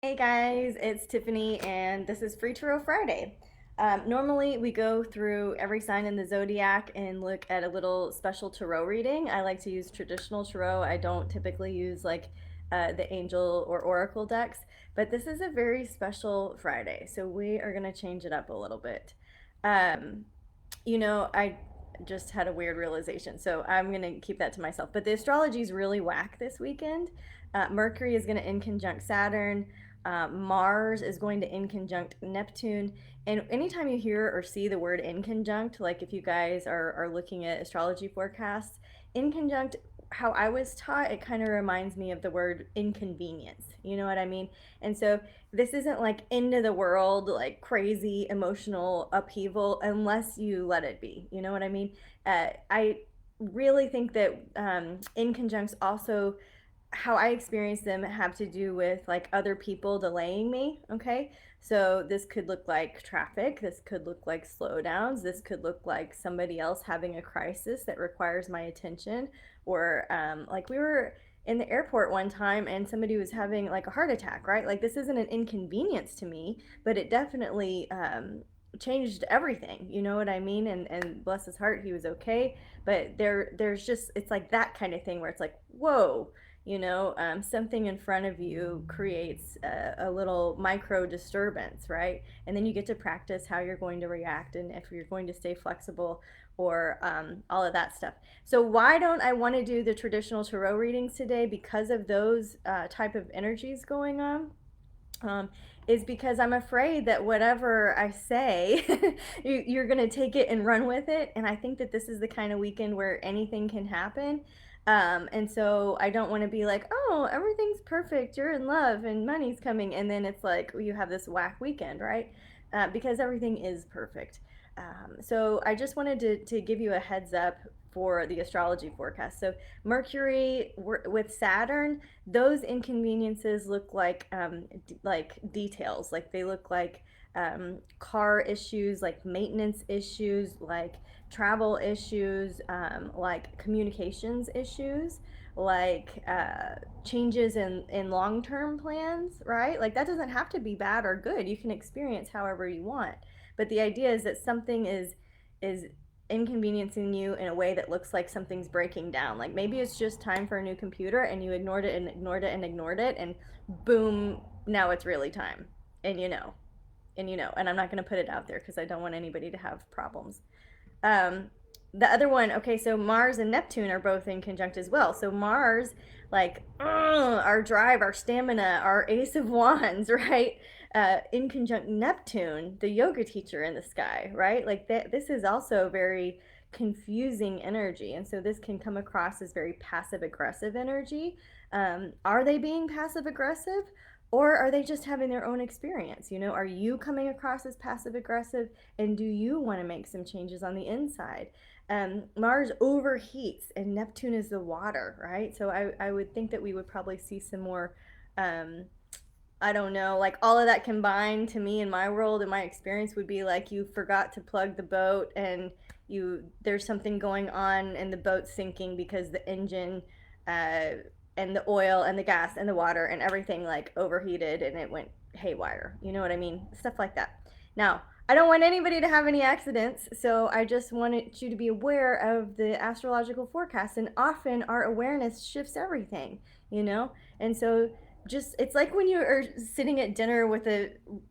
Hey guys, it's Tiffany, and this is Free Tarot Friday. Normally, we go through every sign in the zodiac and look at a little special tarot reading. I like to use traditional tarot. I don't typically use the angel or oracle decks, but this is a very special Friday, so we are going to change it up a little bit. Um, I just had a weird realization, so I'm going to keep that to myself. But the astrology is really whack this weekend. Mercury is going to in conjunct Saturn. Mars is going to in conjunct Neptune. And anytime you hear or see the word in conjunct, like if you guys are looking at astrology forecasts, in conjunct, how I was taught, it kind of reminds me of the word inconvenience. You know what I mean? And so this isn't like end of the world, like crazy emotional upheaval unless you let it be. You know what I mean? I really think that in conjuncts also how I experience them have to do with like other people delaying me. Okay. So this could look like traffic. This could look like slowdowns. This could look like somebody else having a crisis that requires my attention. Or like we were in the airport one time and somebody was having like a heart attack, right? Like this isn't an inconvenience to me, but it definitely changed everything. You know what I mean? And bless his heart, he was okay. But there's just it's like that kind of thing where it's like, whoa, something in front of you creates a little micro disturbance, right? And then you get to practice how you're going to react and if you're going to stay flexible or all of that stuff. So why don't I want to do the traditional tarot readings today because of those type of energies going on? um, is because I'm afraid that whatever I say, you're going to take it and run with it. And I think that this is the kind of weekend where anything can happen. And so I don't want to be like, oh, everything's perfect, you're in love, and money's coming. And then it's like you have this whack weekend, right? Because everything is perfect. So I just wanted to give you a heads up for the astrology forecast. So Mercury with Saturn, those inconveniences look like details, like they look like car issues, like maintenance issues, like travel issues, like communications issues, like changes in long-term plans, right? Like that doesn't have to be bad or good. You can experience however you want, but the idea is that something is inconveniencing you in a way that looks like something's breaking down. Like maybe it's just time for a new computer and you ignored it and ignored it and ignored it, and boom, now it's really time. And and I'm not going to put it out there because I don't want anybody to have problems. Um, the other one, okay, so Mars and Neptune are both in conjunct as well. So Mars, like our drive, our stamina, our Ace of Wands, right? In conjunct Neptune, the yoga teacher in the sky, right? Like that. This is also very confusing energy, and so this can come across as very passive aggressive energy. Are they being passive aggressive? Or are they just having their own experience? Are you coming across as passive aggressive? And do you want to make some changes on the inside? Mars overheats and Neptune is the water, right? So I would think that we would probably see some more, um, I don't know, like all of that combined to me in my world and my experience would be like you forgot to plug the boat and there's something going on and the boat's sinking because the engine uh, and the oil and the gas and the water and everything like overheated and it went haywire. You know what I mean? Stuff like that. Now, I don't want anybody to have any accidents, so I just wanted you to be aware of the astrological forecast. And often our awareness shifts everything, you know? And so just it's like when you are sitting at dinner with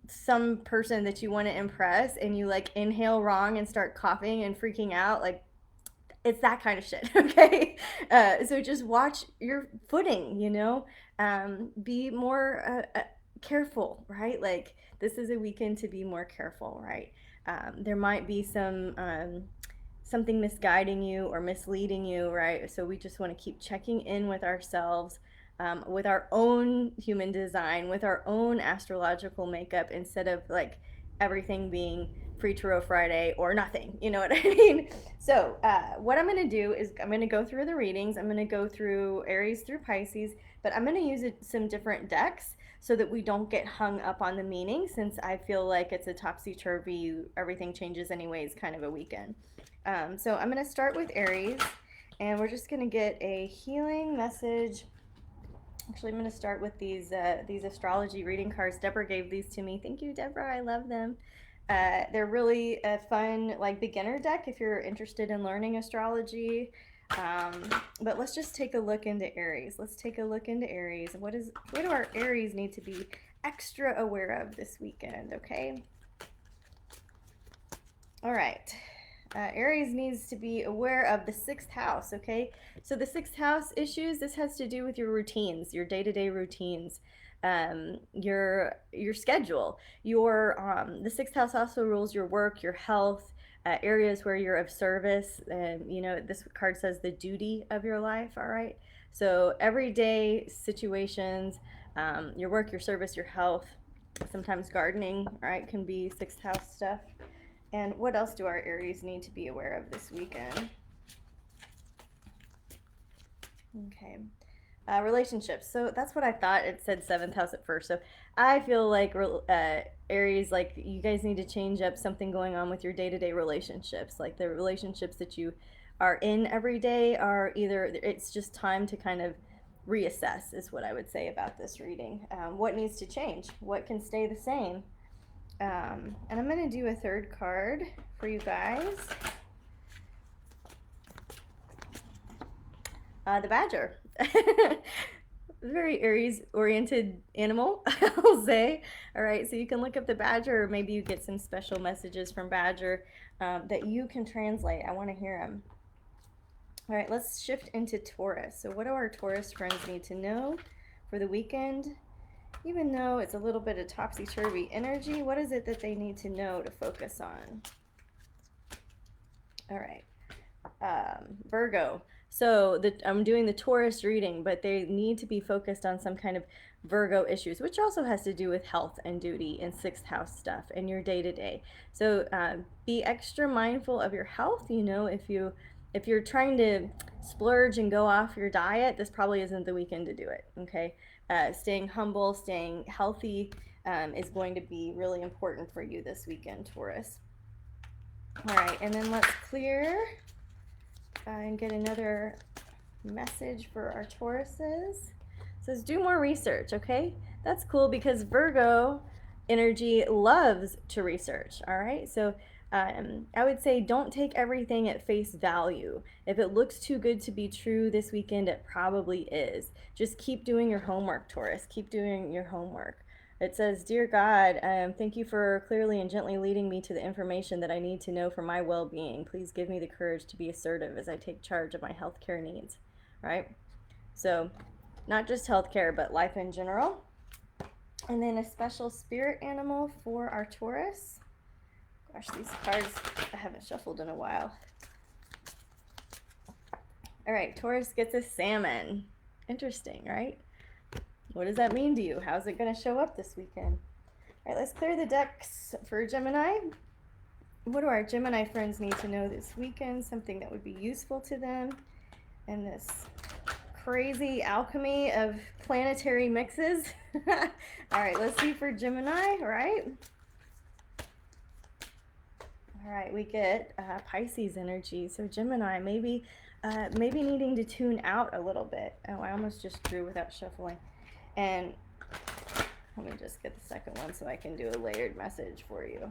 some person that you want to impress and you like inhale wrong and start coughing and freaking out, like it's that kind of shit. Okay. So just watch your footing, be more careful, right? Like this is a weekend to be more careful, right? There might be something misguiding you or misleading you, right? So we just want to keep checking in with ourselves, with our own human design, with our own astrological makeup, instead of like everything being free tarot Friday or nothing. You know what I mean? So, what I'm going to do is I'm going to go through the readings. I'm going to go through Aries through Pisces, but I'm going to use some different decks so that we don't get hung up on the meaning, since I feel like it's a topsy turvy, everything changes anyways kind of a weekend. So, I'm going to start with Aries, and we're just going to get a healing message Actually, I'm going to start with these astrology reading cards. Deborah gave these to me. Thank you, Deborah. I love them. They're really a fun, like, beginner deck if you're interested in learning astrology. But let's just take a look into Aries. Let's take a look into Aries. What do our Aries need to be extra aware of this weekend? Okay. All right. Aries needs to be aware of the sixth house, okay? So the sixth house issues, this has to do with your routines, your day-to-day routines, your schedule. The sixth house also rules your work, your health, areas where you're of service. You know, this card says the duty of your life, all right? So everyday situations, your work, your service, your health, sometimes gardening, all right, can be sixth house stuff. And what else do our Aries need to be aware of this weekend? Okay. Relationships. So that's what I thought. It said seventh house at first. So I feel like Aries, like you guys need to change up something going on with your day-to-day relationships. Like the relationships that you are in every day are either, it's just time to kind of reassess, is what I would say about this reading. What needs to change? What can stay the same? And I'm going to do a third card for you guys. The badger. Very Aries oriented animal, I'll say. All right, so you can look up the badger, or maybe you get some special messages from badger that you can translate. I want to hear them. All right, let's shift into Taurus. So what do our Taurus friends need to know for the weekend? Even though it's a little bit of topsy-turvy energy, what is it that they need to know to focus on? All right. Virgo. So I'm doing the Taurus reading, but they need to be focused on some kind of Virgo issues, which also has to do with health and duty and sixth house stuff and your day-to-day. So be extra mindful of your health. You know, if you're trying to splurge and go off your diet, this probably isn't the weekend to do it, okay? Staying humble, staying healthy is going to be really important for you this weekend, Taurus. All right, and then let's clear and get another message for our Tauruses. It says do more research, okay? That's cool because Virgo energy loves to research, all right? So I would say don't take everything at face value. If it looks too good to be true this weekend, it probably is. Just keep doing your homework, Taurus. Keep doing your homework. It says, Dear God, thank you for clearly and gently leading me to the information that I need to know for my well-being. Please give me the courage to be assertive as I take charge of my healthcare needs, right? So not just healthcare, but life in general. And then a special spirit animal for our Taurus. Gosh, these cards I haven't shuffled in a while. All right, Taurus gets a salmon. Interesting, right? What does that mean to you? How's it going to show up this weekend? All right, let's clear the decks for Gemini. What do our Gemini friends need to know this weekend? Something that would be useful to them. And this crazy alchemy of planetary mixes. All right, let's see for Gemini, right? All right, we get Pisces energy. So Gemini, maybe needing to tune out a little bit. Oh, I almost just drew without shuffling. And let me just get the second one so I can do a layered message for you.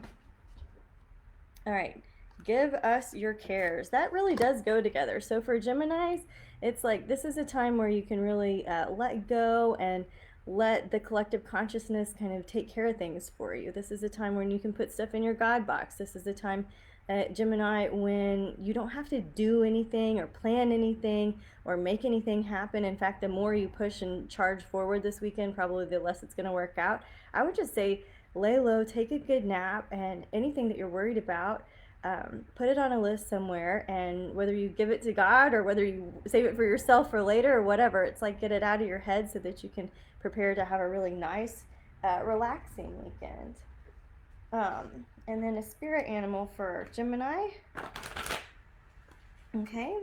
All right, give us your cares. That really does go together. So for Geminis, it's like this is a time where you can really let go and let the collective consciousness kind of take care of things for you. This is a time when you can put stuff in your God box. This is a time, Gemini, when you don't have to do anything or plan anything or make anything happen. In fact, the more you push and charge forward this weekend, probably the less it's going to work out. I would just say lay low, take a good nap, and anything that you're worried about, put it on a list somewhere, and whether you give it to God or whether you save it for yourself for later or whatever, it's like get it out of your head so that you can prepare to have a really nice, relaxing weekend. And then a spirit animal for Gemini. Okay.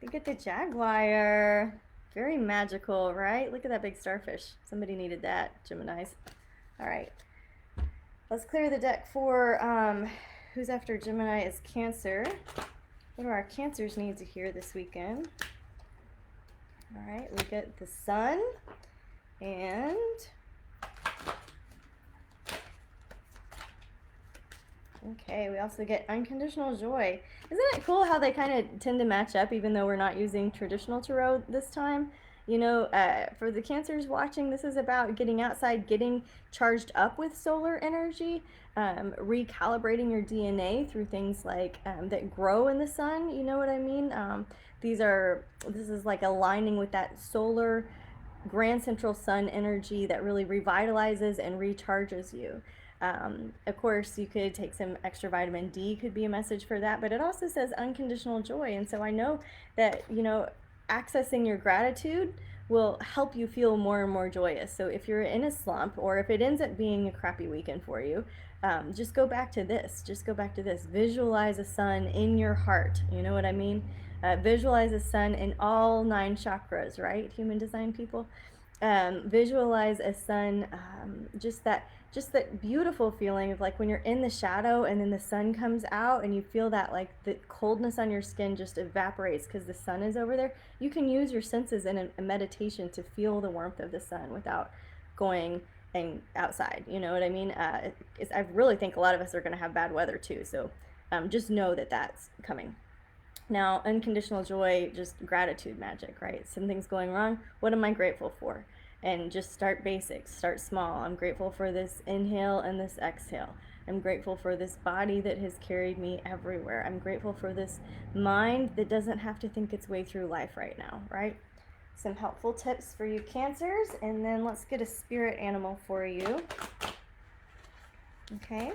We get the jaguar. Very magical, right? Look at that big starfish. Somebody needed that, Geminis. All right. Let's clear the deck for who's after Gemini is Cancer. What do our Cancers need to hear this weekend? All right, we get the sun and okay, we also get unconditional joy. Isn't it cool how they kind of tend to match up even though we're not using traditional tarot this time? You know, for the Cancers watching, this is about getting outside, getting charged up with solar energy, recalibrating your DNA through things like that grow in the sun. You know what I mean? This is like aligning with that solar grand central sun energy that really revitalizes and recharges you. Of course, you could take some extra vitamin D, could be a message for that, but it also says unconditional joy. And so I know that, you know, accessing your gratitude will help you feel more and more joyous. So if you're in a slump or if it ends up being a crappy weekend for you, just go back to this. Just go back to this. Visualize a sun in your heart. You know what I mean? Visualize a sun in all 9 chakras, right? Human design people. Visualize a sun, just that beautiful feeling of like when you're in the shadow and then the sun comes out and you feel that like the coldness on your skin just evaporates because the sun is over there. You can use your senses in a meditation to feel the warmth of the sun without going and outside. You know what I mean? I really think a lot of us are going to have bad weather too. So just know that that's coming. Now, unconditional joy, just gratitude magic, right? Something's going wrong. What am I grateful for? And just start basics, start small. I'm grateful for this inhale and this exhale. I'm grateful for this body that has carried me everywhere. I'm grateful for this mind that doesn't have to think its way through life right now, right? Some helpful tips for you Cancers, and then let's get a spirit animal for you. Okay.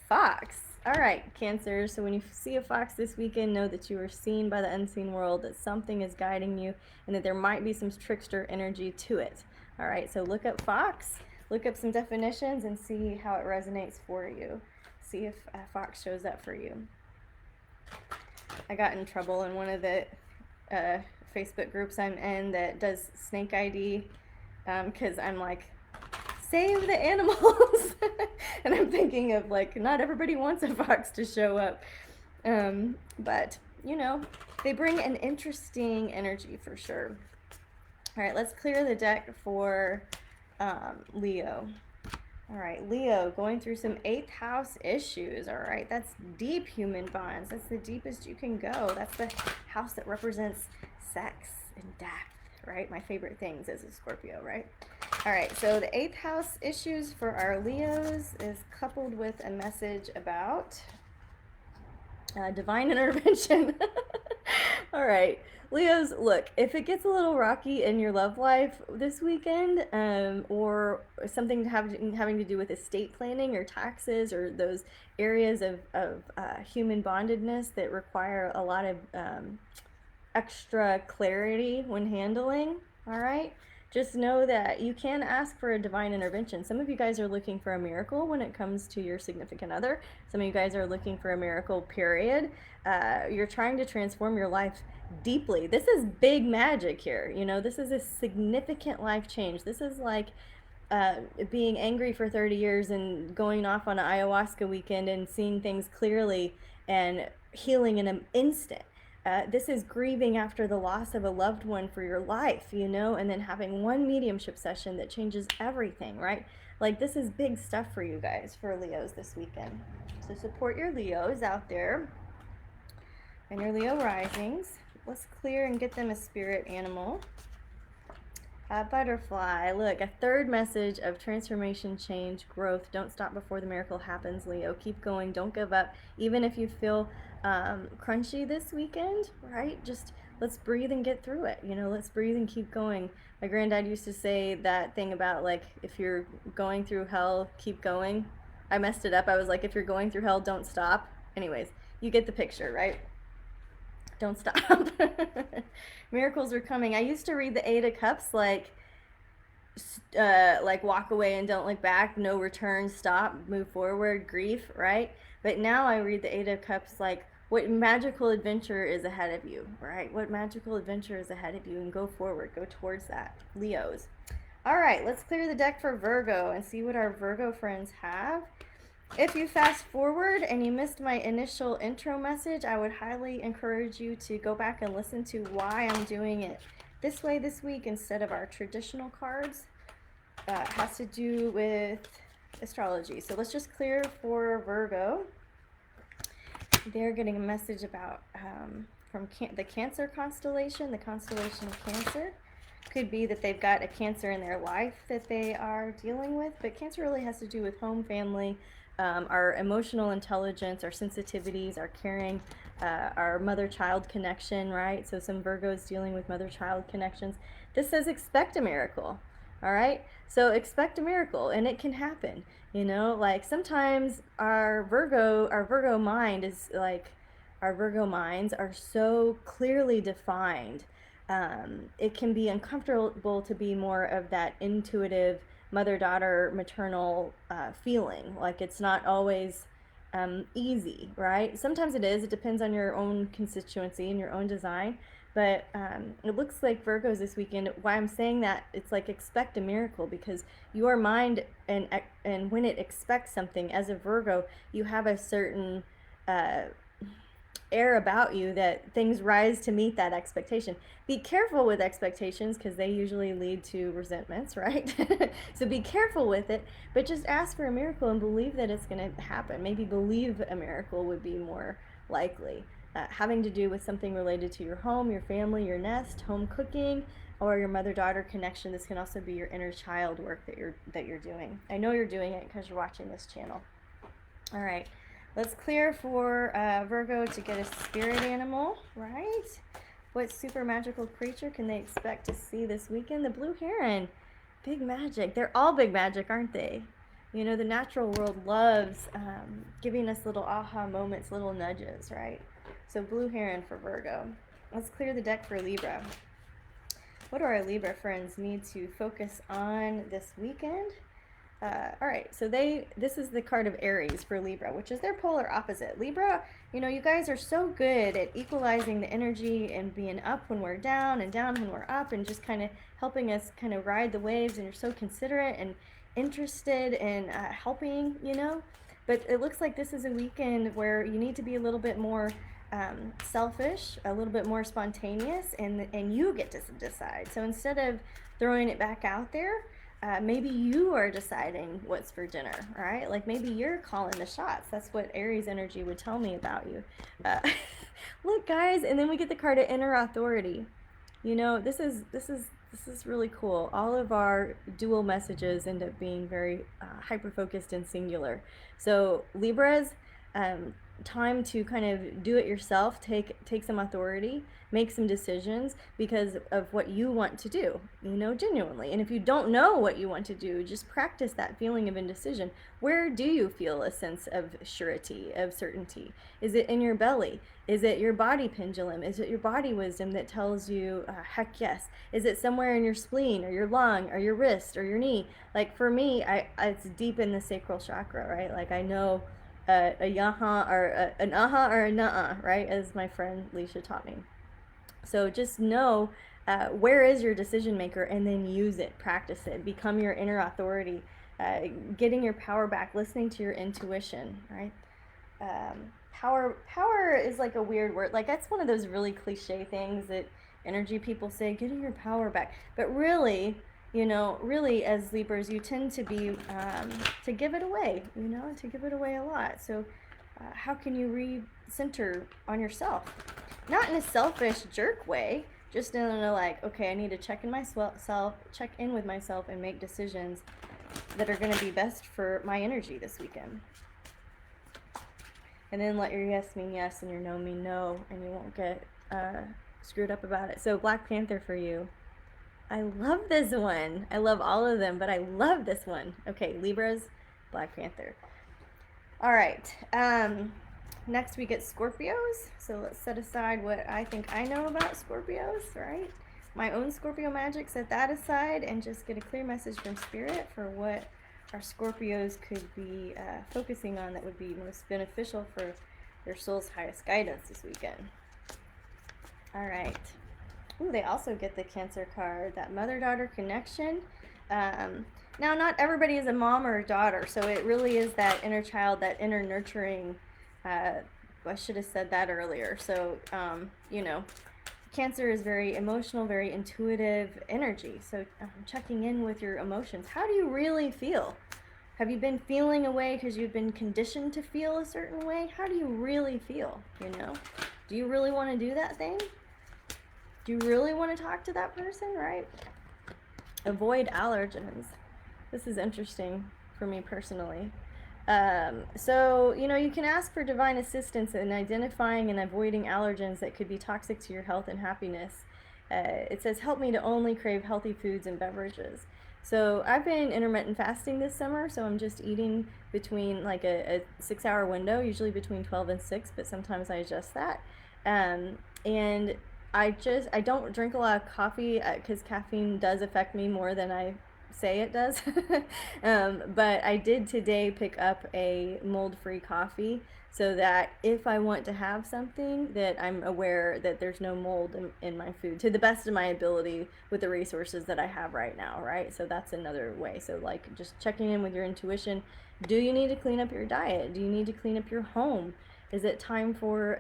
Fox. All right, Cancer. So when you see a fox this weekend, know that you are seen by the unseen world, that something is guiding you, and that there might be some trickster energy to it. All right, so look up fox, look up some definitions, and see how it resonates for you. See if fox shows up for you. I got in trouble in one of the Facebook groups I'm in that does snake ID because I'm like, save the animals. And I'm thinking of like, not everybody wants a fox to show up. But, you know, they bring an interesting energy for sure. All right, let's clear the deck for Leo. All right, Leo, going through some 8th house issues. All right, that's deep human bonds. That's the deepest you can go. That's the house that represents sex and death, right? My favorite things as a Scorpio, right? All right, so the 8th house issues for our Leos is coupled with a message about divine intervention. All right, Leos, look, if it gets a little rocky in your love life this weekend, or something having to do with estate planning or taxes or those areas of human bondedness that require a lot of extra clarity when handling, all right? Just know that you can ask for a divine intervention. Some of you guys are looking for a miracle when it comes to your significant other. Some of you guys are looking for a miracle, period. You're trying to transform your life deeply. This is big magic here. You know, this is a significant life change. This is like being angry for 30 years and going off on an ayahuasca weekend and seeing things clearly and healing in an instant. This is grieving after the loss of a loved one for your life, you know, and then having one mediumship session that changes everything, right? Like, this is big stuff for you guys, for Leos this weekend. So support your Leos out there and your Leo risings. Let's clear and get them a spirit animal. Butterfly, look, a 3rd message of transformation, change, growth. Don't stop before the miracle happens, Leo. Keep going. Don't give up. Even if you feel crunchy this weekend, right? Just let's breathe and get through it. You know, let's breathe and keep going. My granddad used to say that thing about like, if you're going through hell, keep going. I messed it up. I was like, if you're going through hell, don't stop. Anyways, you get the picture, right? Don't stop. Miracles are coming. I used to read the 8 of Cups like walk away and don't look back, no return, stop, move forward, grief, right? But now I read the 8 of Cups like, what magical adventure is ahead of you, right? What magical adventure is ahead of you, and go forward, go towards that, Leos. All right, let's clear the deck for Virgo and see what our Virgo friends have. If you fast forward and you missed my initial intro message, I would highly encourage you to go back and listen to why I'm doing it this way this week instead of our traditional cards. It has to do with astrology. So let's just clear for Virgo. They're getting a message about from the Cancer constellation, the constellation of Cancer. Could be that they've got a Cancer in their life that they are dealing with, but Cancer really has to do with home, family, our emotional intelligence, our sensitivities, our caring, our mother-child connection, right? So some Virgos dealing with mother-child connections. This says expect a miracle, all right? So expect a miracle, and it can happen. You know, like sometimes our Virgo mind is like, our Virgo minds are so clearly defined. It can be uncomfortable to be more of that intuitive mother-daughter maternal feeling. Like it's not always easy, right? Sometimes it is. It depends on your own constituency and your own design. But it looks like Virgos this weekend. Why I'm saying that, it's like expect a miracle, because your mind and when it expects something as a Virgo, you have a certain uh, air about you that things rise to meet that expectation. Be careful with expectations because they usually lead to resentments, right? So be careful with it, but just ask for a miracle and believe that it's going to happen. Maybe believe a miracle would be more likely. Having to do with something related to your home, your family, your nest, home cooking, or your mother-daughter connection. This can also be your inner child work that you're doing. I know you're doing it because you're watching this channel. All right. Let's clear for Virgo to get a spirit animal, right? What super magical creature can they expect to see this weekend? The blue heron. Big magic. They're all big magic, aren't they? You know, the natural world loves giving us little aha moments, little nudges, right? So blue heron for Virgo. Let's clear the deck for Libra. What do our Libra friends need to focus on this weekend? All right, so this is the card of Aries for Libra, which is their polar opposite. Libra, you know, you guys are so good at equalizing the energy and being up when we're down and down when we're up, and just kind of helping us kind of ride the waves, and you're so considerate and interested in helping, you know. But it looks like this is a weekend where you need to be a little bit more selfish, a little bit more spontaneous, and you get to decide. So instead of throwing it back out there, maybe you are deciding what's for dinner, right? Like maybe you're calling the shots. That's what Aries energy would tell me about you. Look, guys, and then we get the card of inner authority. You know, this is really cool. All of our dual messages end up being very hyper focused and singular. So Libras, time to kind of do it yourself, take some authority, make some decisions because of what you want to do, you know, genuinely. And if you don't know what you want to do, just practice that feeling of indecision. Where do you feel a sense of surety, of certainty? Is it in your belly? Is it your body pendulum? Is it your body wisdom that tells you heck yes? Is it somewhere in your spleen or your lung or your wrist or your knee? Like for me, it's deep in the sacral chakra, right? Like I know a yaha or an aha or a nuh-uh, right? As my friend Leisha taught me. So just know where is your decision maker, and then use it, practice it, become your inner authority, getting your power back, listening to your intuition, right? Power is like a weird word. Like that's one of those really cliche things that energy people say, getting your power back. But really, you know, really as Libras, you tend to be, to give it away, you know, to give it away a lot. So how can you re-center on yourself? Not in a selfish jerk way, just in a like, okay, I need to check in with myself and make decisions that are going to be best for my energy this weekend. And then let your yes mean yes and your no mean no, and you won't get screwed up about it. So Black Panther for you. I love this one. I love all of them, but I love this one. Okay, Libras, Black Panther. All right. Next we get Scorpios. So let's set aside what I think I know about Scorpios, right? My own Scorpio magic, set that aside and just get a clear message from Spirit for what our Scorpios could be focusing on that would be most beneficial for their soul's highest guidance this weekend. All right. Ooh, they also get the Cancer card, that mother-daughter connection. Now, not everybody is a mom or a daughter, so it really is that inner child, that inner nurturing. Uh, I should have said that earlier. So, you know, Cancer is very emotional, very intuitive energy. So, checking in with your emotions. How do you really feel? Have you been feeling a way because you've been conditioned to feel a certain way? How do you really feel? You know, do you really want to do that thing? Do you really want to talk to that person, right? Avoid allergens. This is interesting for me personally. So, you know, you can ask for divine assistance in identifying and avoiding allergens that could be toxic to your health and happiness. It says, help me to only crave healthy foods and beverages. So I've been intermittent fasting this summer, so I'm just eating between like a 6 hour window, usually between 12 and 6, but sometimes I adjust that. And I don't drink a lot of coffee because caffeine does affect me more than I say it does. But I did today pick up a mold-free coffee so that if I want to have something, that I'm aware that there's no mold in my food to the best of my ability with the resources that I have right now, right? So that's another way. So like just checking in with your intuition. Do you need to clean up your diet? Do you need to clean up your home? Is it time for,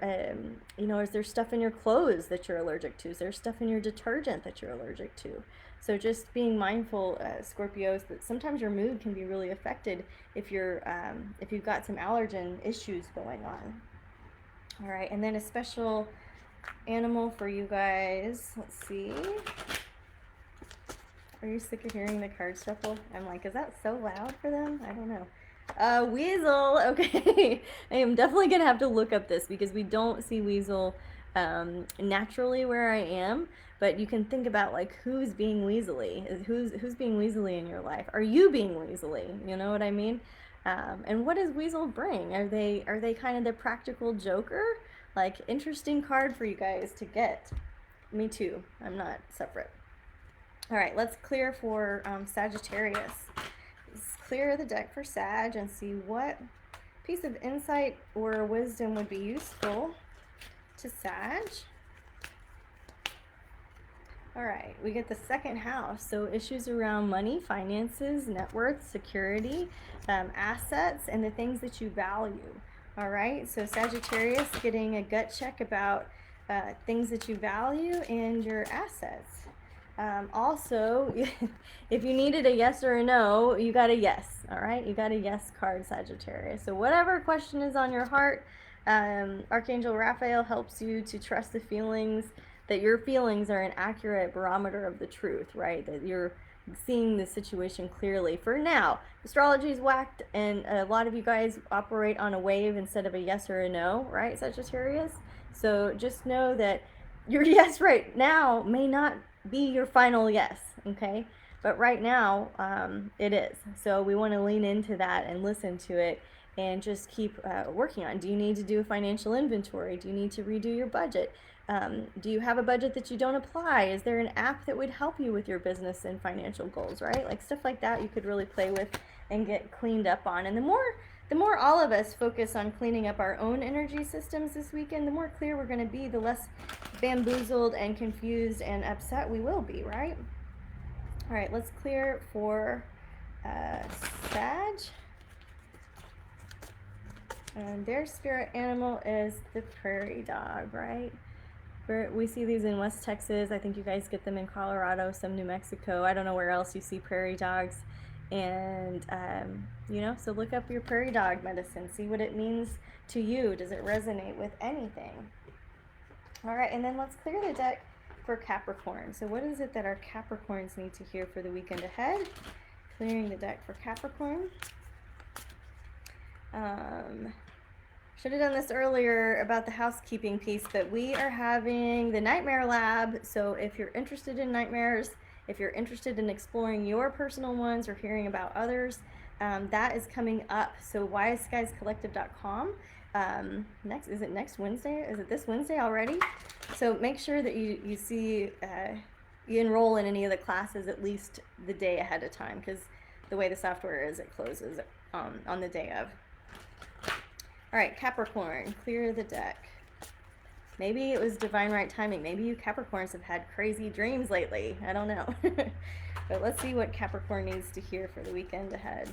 you know, is there stuff in your clothes that you're allergic to? Is there stuff in your detergent that you're allergic to? So just being mindful, Scorpios, that sometimes your mood can be really affected if you've got some allergen issues going on. All right, and then a special animal for you guys. Let's see. Are you sick of hearing the card shuffle? I'm like, is that so loud for them? I don't know. Weasel. Okay. I am definitely gonna have to look up this because we don't see weasel naturally where I am. But you can think about like who's being weaselly. Who's being weaselly in your life? Are you being weaselly? You know what I mean? And what does weasel bring? Are they kind of the practical joker? Like interesting card for you guys to get. Me too. I'm not separate. All right, let's clear for Sagittarius. Let's clear the deck for Sag and see what piece of insight or wisdom would be useful to Sag. All right, we get the second house. So issues around money, finances, net worth, security, assets, and the things that you value. All right, so Sagittarius getting a gut check about things that you value and your assets. Also, if you needed a yes or a no, you got a yes. All right, you got a yes card, Sagittarius. So whatever question is on your heart, Archangel Raphael helps you to trust the feelings, that your feelings are an accurate barometer of the truth, right? That you're seeing the situation clearly. For now, astrology is whacked, and a lot of you guys operate on a wave instead of a yes or a no, right, Sagittarius? So just know that your yes right now may not be your final yes, okay? But right now, it is. So we want to lean into that and listen to it and just keep working on. Do you need to do a financial inventory? Do you need to redo your budget? Do you have a budget that you don't apply? Is there an app that would help you with your business and financial goals, right? Like stuff like that you could really play with and get cleaned up on. And the more all of us focus on cleaning up our own energy systems this weekend, the more clear we're going to be, the less bamboozled and confused and upset we will be, right? All right, let's clear for Sag. And their spirit animal is the prairie dog, right? We see these in West Texas. I think you guys get them in Colorado, some New Mexico. I don't know where else you see prairie dogs. And, you know, so look up your prairie dog medicine. See what it means to you. Does it resonate with anything? All right, and then let's clear the deck for Capricorn. So what is it that our Capricorns need to hear for the weekend ahead? Clearing the deck for Capricorn. Should have done this earlier about the housekeeping piece, but we are having the Nightmare Lab. So if you're interested in nightmares, if you're interested in exploring your personal ones or hearing about others, that is coming up. So wiseskiescollective.com. Is it next Wednesday? Is it this Wednesday already? So make sure that you see, you enroll in any of the classes at least the day ahead of time, because the way the software is, it closes on the day of. All right, Capricorn, clear the deck. Maybe it was divine right timing. Maybe you Capricorns have had crazy dreams lately. I don't know. But let's see what Capricorn needs to hear for the weekend ahead.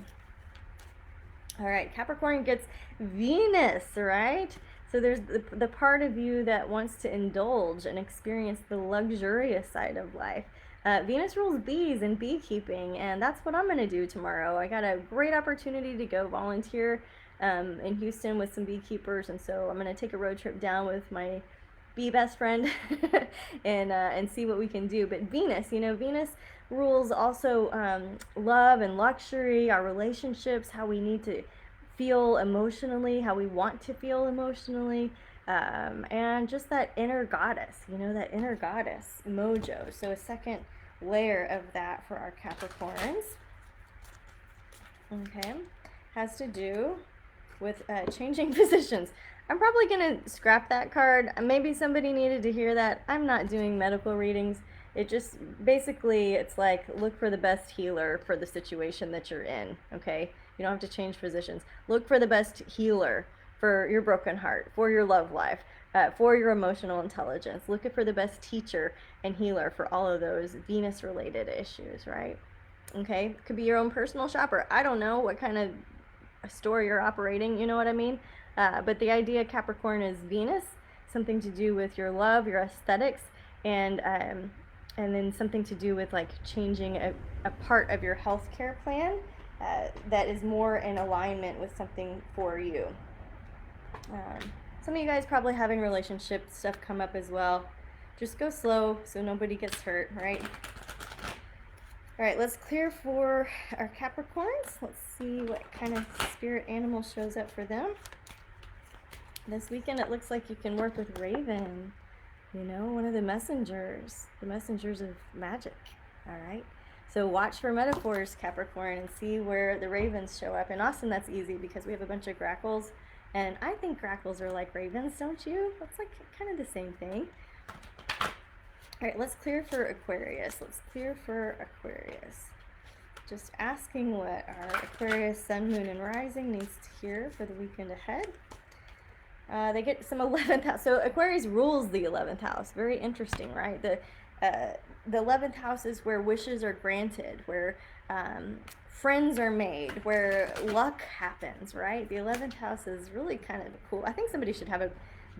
All right, Capricorn gets Venus, right? So there's the part of you that wants to indulge and experience the luxurious side of life. Venus rules bees and beekeeping, and that's what I'm going to do tomorrow. I got a great opportunity to go volunteer in Houston with some beekeepers, and so I'm going to take a road trip down with my bee best friend and see what we can do. But Venus, Venus rules also love and luxury, our relationships, how we need to feel emotionally, how we want to feel emotionally, and just that inner goddess, that inner goddess mojo. So a second layer of that for our Capricorns. Okay, has to do with changing positions. I'm probably going to scrap that card. Maybe somebody needed to hear that. I'm not doing medical readings. It just, basically, it's like, look for the best healer for the situation that you're in, okay? You don't have to change positions. Look for the best healer for your broken heart, for your love life, for your emotional intelligence. Look for the best teacher and healer for all of those Venus-related issues, right? Okay? Could be your own personal shopper. I don't know what kind of store you're operating, you know what I mean? But the idea, Capricorn, is Venus, something to do with your love, your aesthetics, and then something to do with like changing a part of your healthcare plan that is more in alignment with something for you. Some of you guys probably having relationship stuff come up as well. Just go slow so nobody gets hurt, right? All right, let's clear for our Capricorns. Let's see what kind of spirit animal shows up for them. This weekend, it looks like you can work with Raven, one of the messengers of magic, all right? So watch for metaphors, Capricorn, and see where the ravens show up. In Austin, that's easy because we have a bunch of grackles, and I think grackles are like ravens, don't you? It's like kind of the same thing. All right, let's clear for Aquarius. Just asking what our Aquarius sun, moon, and rising needs to hear for the weekend ahead. They get some 11th house. So Aquarius rules the 11th house. Very interesting, right? The 11th house is where wishes are granted, where friends are made, where luck happens, right? The 11th house is really kind of cool. I think somebody should have a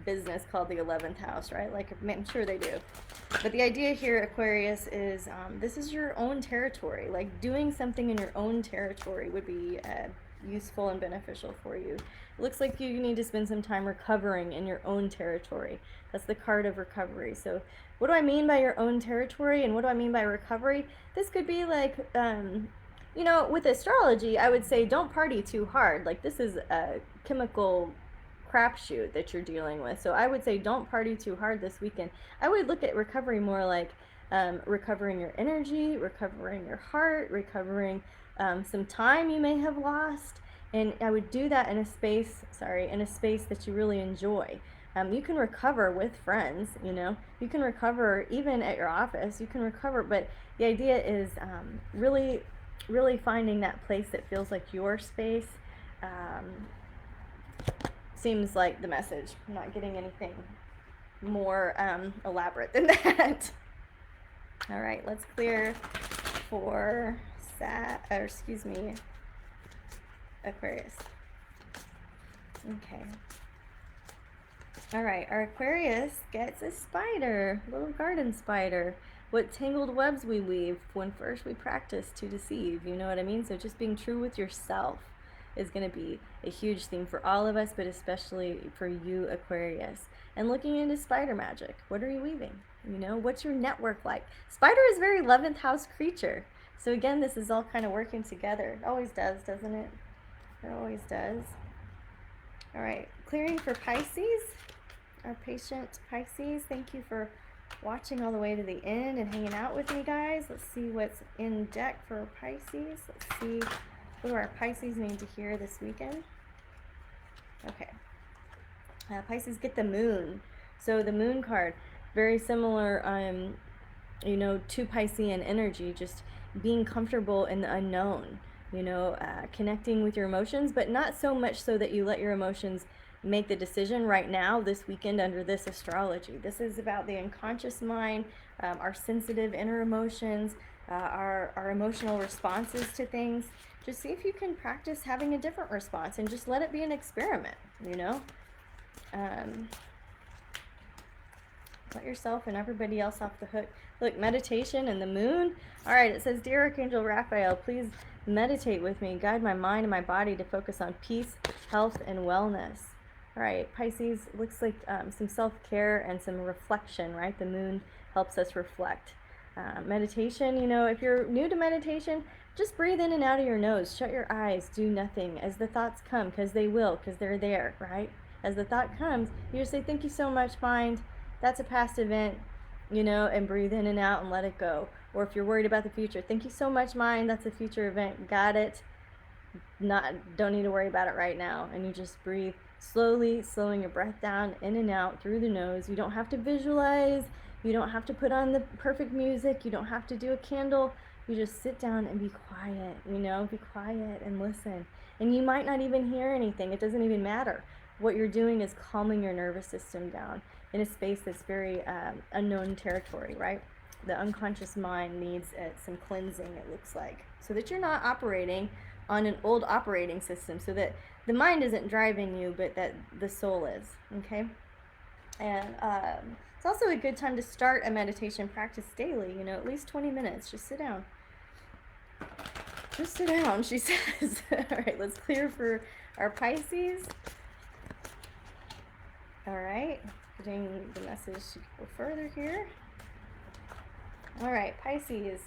business called the 11th house, right? Like, I'm sure they do. But the idea here, Aquarius, is this is your own territory. Like, doing something in your own territory would be useful and beneficial for you. It looks like you need to spend some time recovering in your own territory. That's the card of recovery. So what do I mean by your own territory, and what do I mean by recovery? This could be like, with astrology, I would say don't party too hard. Like, this is a chemical crapshoot that you're dealing with. So I would say don't party too hard this weekend. I would look at recovery more like recovering your energy, recovering your heart, recovering some time you may have lost. And I would do that in a space that you really enjoy. You can recover with friends, you can recover even at your office, you can recover, but the idea is really, really finding that place that feels like your space. Seems like the message. I'm not getting anything more elaborate than that. All right, let's clear for Aquarius. Okay. All right, our Aquarius gets a spider, a little garden spider. What tangled webs we weave when first we practice to deceive, you know what I mean? So just being true with yourself is going to be a huge theme for all of us, but especially for you, Aquarius. And looking into spider magic, what are you weaving? What's your network like? Spider is a very 11th house creature. So again, this is all kind of working together. It always does, doesn't it? It always does. All right, clearing for Pisces, our patient Pisces. Thank you for watching all the way to the end and hanging out with me, guys. Let's see what's in deck for Pisces. Let's see what do our Pisces need to hear this weekend. Okay. Pisces get the moon. So the moon card, very similar, to Piscean energy, just being comfortable in the unknown, connecting with your emotions, but not so much so that you let your emotions make the decision right now, this weekend, under this astrology. This is about the unconscious mind, our sensitive inner emotions, our emotional responses to things. Just see if you can practice having a different response and just let it be an experiment, you know? Let yourself and everybody else off the hook. Look, meditation and the moon. All right, it says, Dear Archangel Raphael, please meditate with me. Guide my mind and my body to focus on peace, health, and wellness. All right, Pisces, looks like some self-care and some reflection, right? The moon helps us reflect. Meditation, you know, if you're new to meditation, just breathe in and out of your nose. Shut your eyes. Do nothing. As the thoughts come, because they will, because they're there, right? As the thought comes, you just say, thank you so much, mind. That's a past event, you know, and breathe in and out and let it go. Or if you're worried about the future, thank you so much, mind. That's a future event. Got it. Don't need to worry about it right now. And you just breathe slowly, slowing your breath down in and out through the nose. You don't have to visualize. You don't have to put on the perfect music. You don't have to do a candle. You just sit down and be quiet, you know, be quiet and listen. And you might not even hear anything. It doesn't even matter. What you're doing is calming your nervous system down in a space that's very unknown territory, right? The unconscious mind needs some cleansing, it looks like, so that you're not operating on an old operating system, so that the mind isn't driving you, but that the soul is, okay? And it's also a good time to start a meditation practice daily, you know, at least 20 minutes. Just sit down. Just sit down, she says. All right, let's clear for our Pisces. All right, getting the message to go further here. All right, Pisces.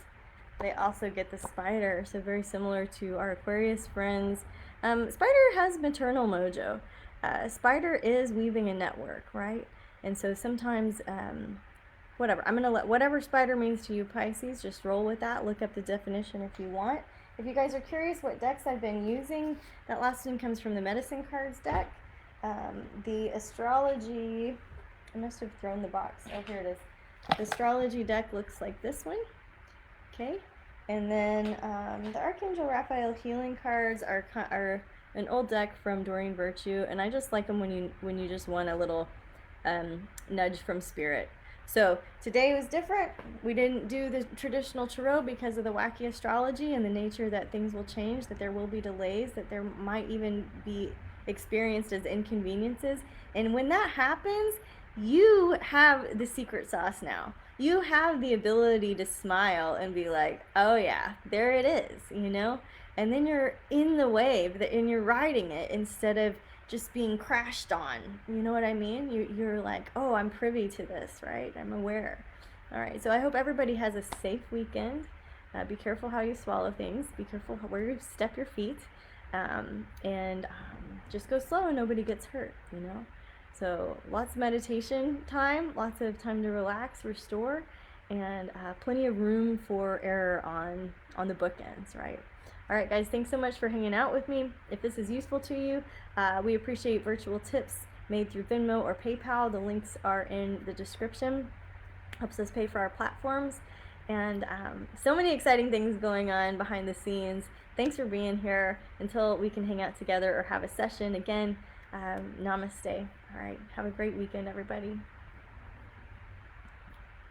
They also get the spider, so very similar to our Aquarius friends. Spider has maternal mojo. Spider is weaving a network, right? And so sometimes, whatever. I'm going to let whatever spider means to you, Pisces, just roll with that. Look up the definition if you want. If you guys are curious what decks I've been using, that last one comes from the Medicine Cards deck. The astrology, I must have thrown the box. Oh, here it is. The astrology deck looks like this one. Okay. And then the Archangel Raphael healing cards are an old deck from Doreen Virtue, and I just like them when you just want a little nudge from spirit. So today was different. We didn't do the traditional tarot because of the wacky astrology and the nature that things will change, that there will be delays, that there might even be experienced as inconveniences. And when that happens, you have the secret sauce now. You have the ability to smile and be like, oh yeah, there it is, you know? And then you're in the wave and you're riding it instead of just being crashed on. You know what I mean? You're like, oh, I'm privy to this, right? I'm aware. All right, so I hope everybody has a safe weekend. Be careful how you swallow things. Be careful where you step your feet. And just go slow and nobody gets hurt, you know? So lots of meditation time, lots of time to relax, restore, and plenty of room for error on the bookends, right? All right, guys, thanks so much for hanging out with me. If this is useful to you, we appreciate virtual tips made through Venmo or PayPal. The links are in the description. Helps us pay for our platforms. And so many exciting things going on behind the scenes. Thanks for being here. Until we can hang out together or have a session again, namaste. All right, have a great weekend, everybody.